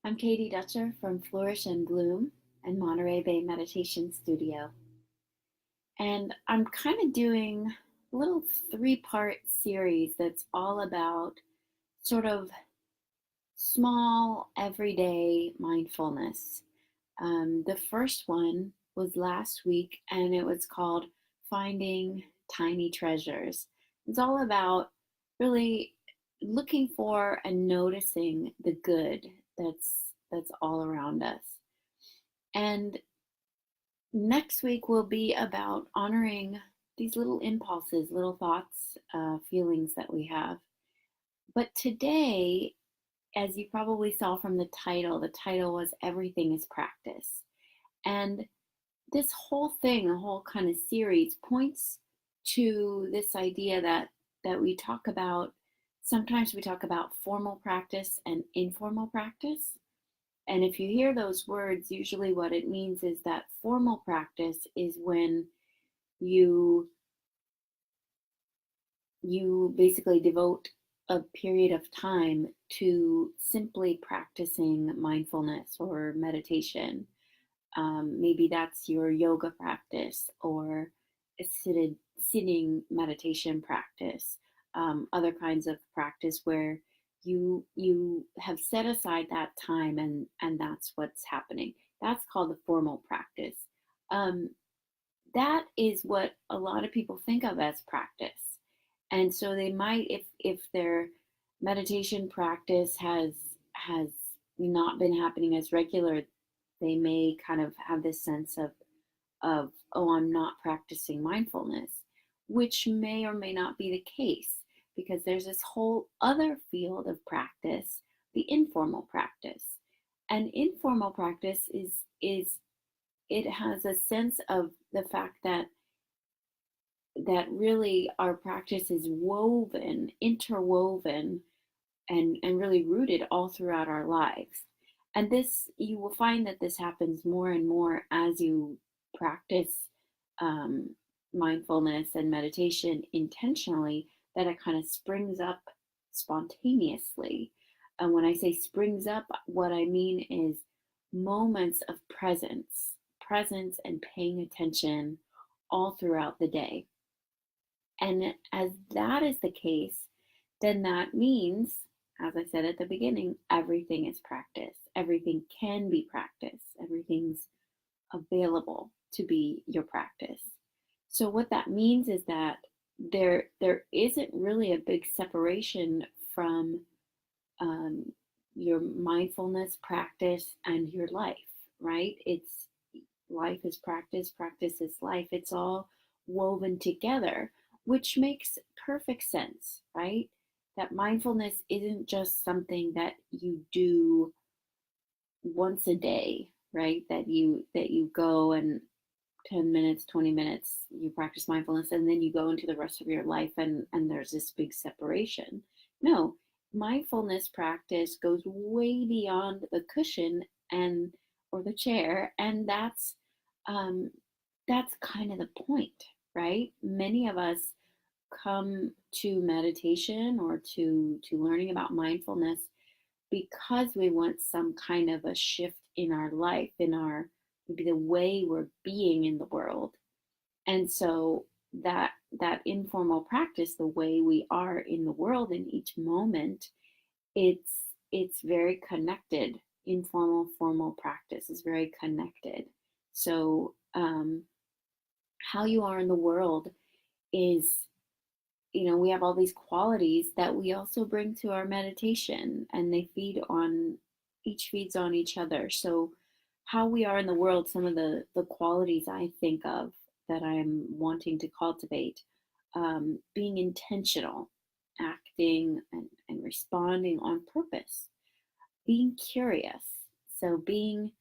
I'm Katie Dutcher from Flourish and Bloom and Monterey Bay Meditation Studio. And I'm kind of doing a little three-part series that's all about sort of small, everyday mindfulness. The first one was last week, and it was called Finding Tiny Treasures. It's all about really looking for and noticing the good that's all around us. And next week will be about honoring these little impulses, little thoughts, feelings that we have. But today, as you probably saw from the title was Everything is Practice. And this whole thing, the whole kind of series points to this idea that we talk about. Sometimes we talk about formal practice and informal practice. And if you hear those words, usually what it means is that formal practice is when you you basically devote a period of time to simply practicing mindfulness or meditation. Maybe that's your yoga practice or a sitting meditation practice. Other kinds of practice where you have set aside that time and that's what's happening. That's called the formal practice. Um, that is what a lot of people think of as practice. And so they might, if their meditation practice has not been happening as regular, they may kind of have this sense of oh, I'm not practicing mindfulness, which may or may not be the case, because there's this whole other field of practice, the informal practice. And informal practice is it has a sense of the fact that really our practice is woven, interwoven, and really rooted all throughout our lives. And this, you will find that this happens more and more as you practice um, mindfulness and meditation intentionally, that it kind of springs up spontaneously. And when I say springs up, what I mean is moments of presence and paying attention all throughout the day. And as that is the case, then that means, as I said at the beginning, everything is practice. Everything can be practice. Everything's available to be your practice. So what that means is that there isn't really a big separation from um, your mindfulness practice and your life, right? It's life is practice, practice is life. It's all woven together, which makes perfect sense, right? That mindfulness isn't just something that you do once a day, right? That you go and 10 minutes, 20 minutes, you practice mindfulness and then you go into the rest of your life and there's this big separation. No, mindfulness practice goes way beyond the cushion and or the chair, and um, that's kind of the point, right? Many of us come to meditation or to learning about mindfulness because we want some kind of a shift in our life, in our maybe the way we're being in the world. And so that informal practice, the way we are in the world in each moment, it's very connected. Informal formal practice is very connected. So how you are in the world is, we have all these qualities that we also bring to our meditation, and they each feeds on each other. So how we are in the world, some of the qualities I think of that I'm wanting to cultivate, being intentional, acting and responding on purpose, being curious. So being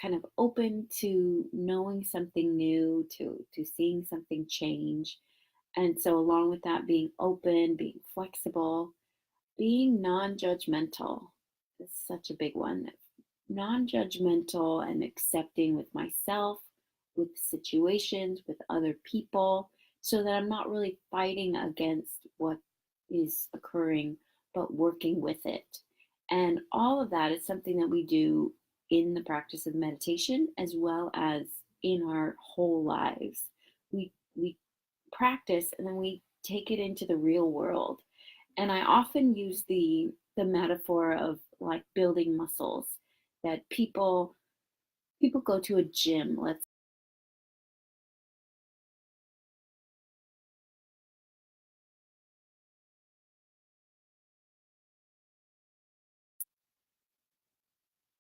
kind of open to knowing something new, to seeing something change. And so along with that, being open, being flexible, being non-judgmental is such a big one. Non-judgmental and accepting with myself, with situations, with other people, so that I'm not really fighting against what is occurring, but working with it. And all of that is something that we do in the practice of meditation as well as in our whole lives. We practice and then we take it into the real world. And I often use the metaphor of like building muscles, that people go to a gym, let's.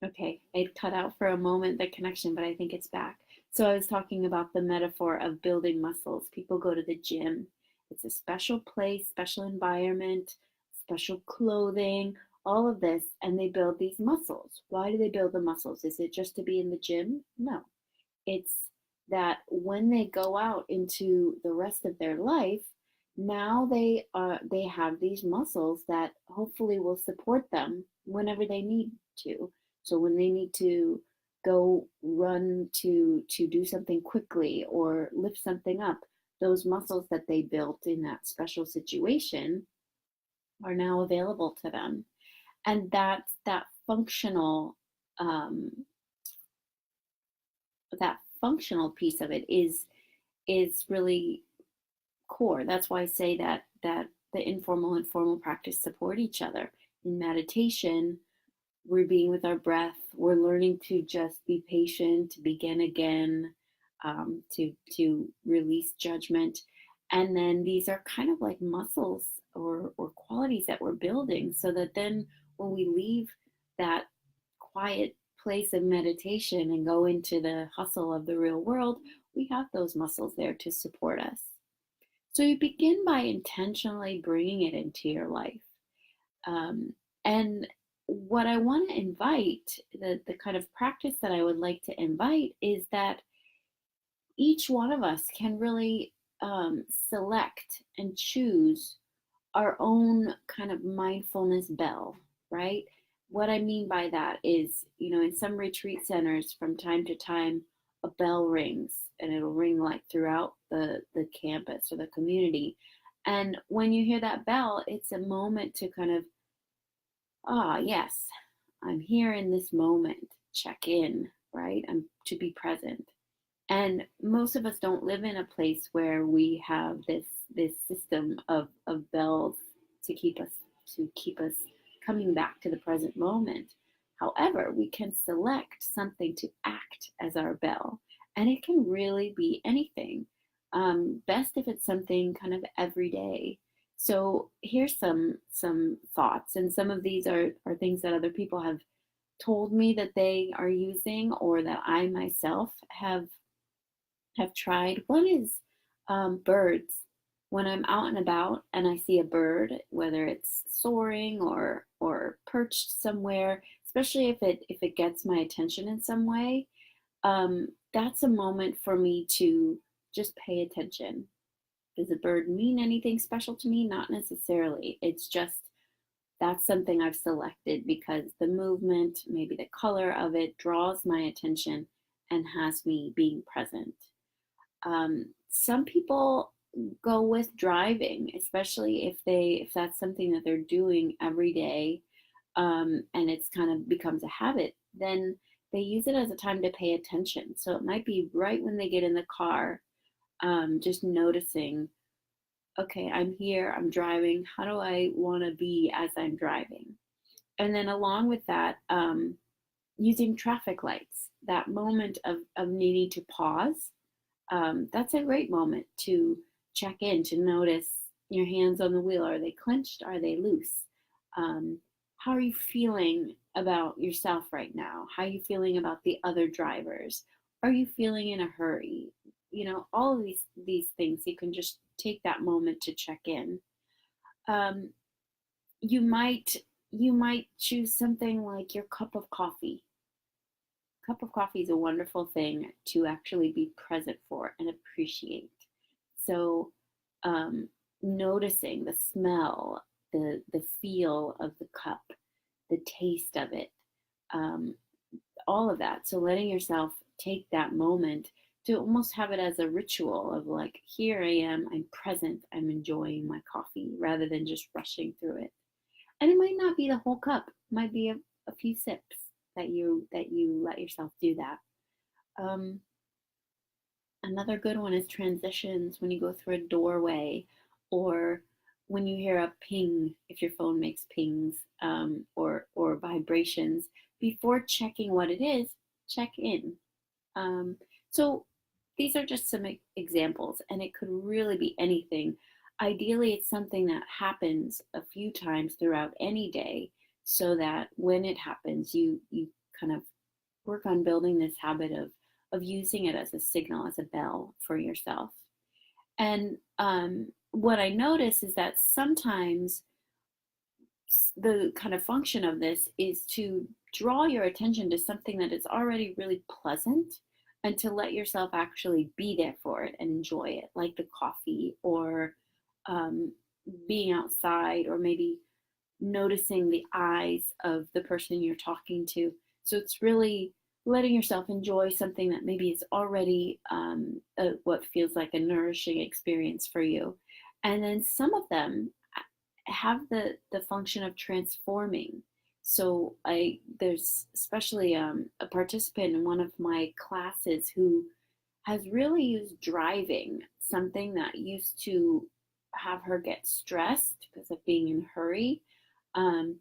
Okay, it cut out for a moment, the connection, but I think it's back. So I was talking about the metaphor of building muscles. People go to the gym. It's a special place, special environment, special clothing, all of this, and they build these muscles. Why do they build the muscles? Is it just to be in the gym? No. It's that when they go out into the rest of their life, now they have these muscles that hopefully will support them whenever they need to. So when they need to go run to do something quickly or lift something up, those muscles that they built in that special situation are now available to them. And that functional um, that functional piece of it is really core. That's why I say that the informal and formal practice support each other. In meditation, we're being with our breath. We're learning to just be patient, to begin again, to release judgment, and then these are kind of like muscles or qualities that we're building, so that then when we leave that quiet place of meditation and go into the hustle of the real world, we have those muscles there to support us. So you begin by intentionally bringing it into your life. And what I want to invite, the kind of practice that I would like to invite, is that each one of us can really select and choose our own kind of mindfulness bell, right? What I mean by that is, in some retreat centers, from time to time, a bell rings and it'll ring like throughout the campus or the community. And when you hear that bell, it's a moment to kind of, yes, I'm here in this moment, check in, right? I'm to be present. And most of us don't live in a place where we have this system of bells to keep us coming back to the present moment. However, we can select something to act as our bell, and it can really be anything. Best if it's something kind of everyday. So here's some thoughts, and some of these are things that other people have told me that they are using, or that I myself have tried. One is birds. When I'm out and about and I see a bird, whether it's soaring or perched somewhere, especially if it gets my attention in some way, that's a moment for me to just pay attention. Does a bird mean anything special to me? Not necessarily. It's just that's something I've selected because the movement, maybe the color of it, draws my attention and has me being present. Some people go with driving, especially if that's something that they're doing every day, and it's kind of becomes a habit. Then they use it as a time to pay attention. So it might be right when they get in the car, just noticing, okay, I'm here, I'm driving. How do I want to be as I'm driving? And then along with that, using traffic lights, that moment of needing to pause, that's a great moment to check in, to notice your hands on the wheel. Are they clenched? Are they loose? How are you feeling about yourself right now? How are you feeling about the other drivers? Are you feeling in a hurry? All of these things, you can just take that moment to check in. Um, you might choose something like your cup of coffee. Cup of coffee is a wonderful thing to actually be present for and appreciate. So, noticing the smell, the feel of the cup, the taste of it, um, all of that. So letting yourself take that moment to almost have it as a ritual of like, here I am, I'm present, I'm enjoying my coffee rather than just rushing through it. And it might not be the whole cup. It might be a few sips that you let yourself do that. Um, Another good one is transitions when you go through a doorway, or when you hear a ping, if your phone makes pings, or vibrations. Before checking what it is, check in. Um, so these are just some examples, and it could really be anything. Ideally, it's something that happens a few times throughout any day, so that when it happens, you kind of work on building this habit of using it as a signal, as a bell for yourself. And what I notice is that sometimes the kind of function of this is to draw your attention to something that is already really pleasant, and to let yourself actually be there for it and enjoy it, like the coffee, or um, being outside, or maybe noticing the eyes of the person you're talking to. So it's really letting yourself enjoy something that maybe is already what feels like a nourishing experience for you. And then some of them have the function of transforming. So there's especially a participant in one of my classes who has really used driving, something that used to have her get stressed because of being in a hurry, um,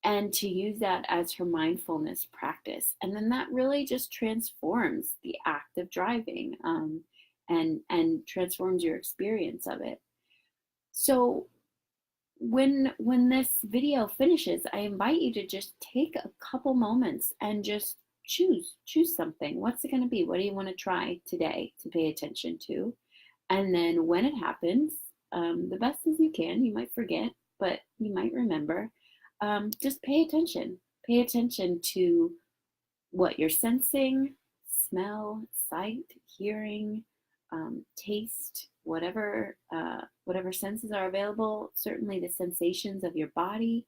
and to use that as her mindfulness practice. And then that really just transforms the act of driving, and transforms your experience of it. So when this video finishes, I invite you to just take a couple moments and just choose something. What's it going to be? What do you want to try today to pay attention to? And then when it happens, the best as you can, you might forget, but you might remember. Just pay attention. Pay attention to what you're sensing: smell, sight, hearing, taste, whatever senses are available. Certainly, the sensations of your body,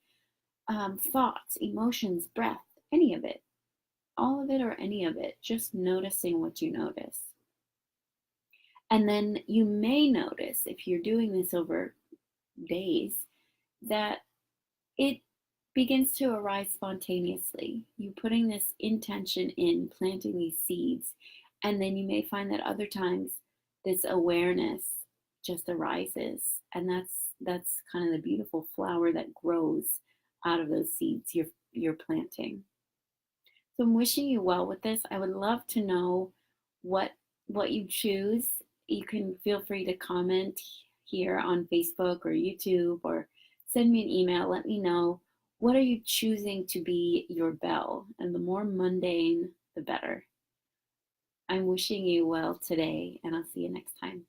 thoughts, emotions, breath, any of it, all of it, or any of it. Just noticing what you notice. And then you may notice, if you're doing this over days, that it begins to arise spontaneously. You putting this intention in, planting these seeds, and then you may find that other times this awareness just arises, and that's kind of the beautiful flower that grows out of those seeds you're planting. So I'm wishing you well with this. I would love to know what what you choose. You can feel free to comment here on Facebook or YouTube, or send me an email. Let me know, what are you choosing to be your bell? And the more mundane, the better. I'm wishing you well today, and I'll see you next time.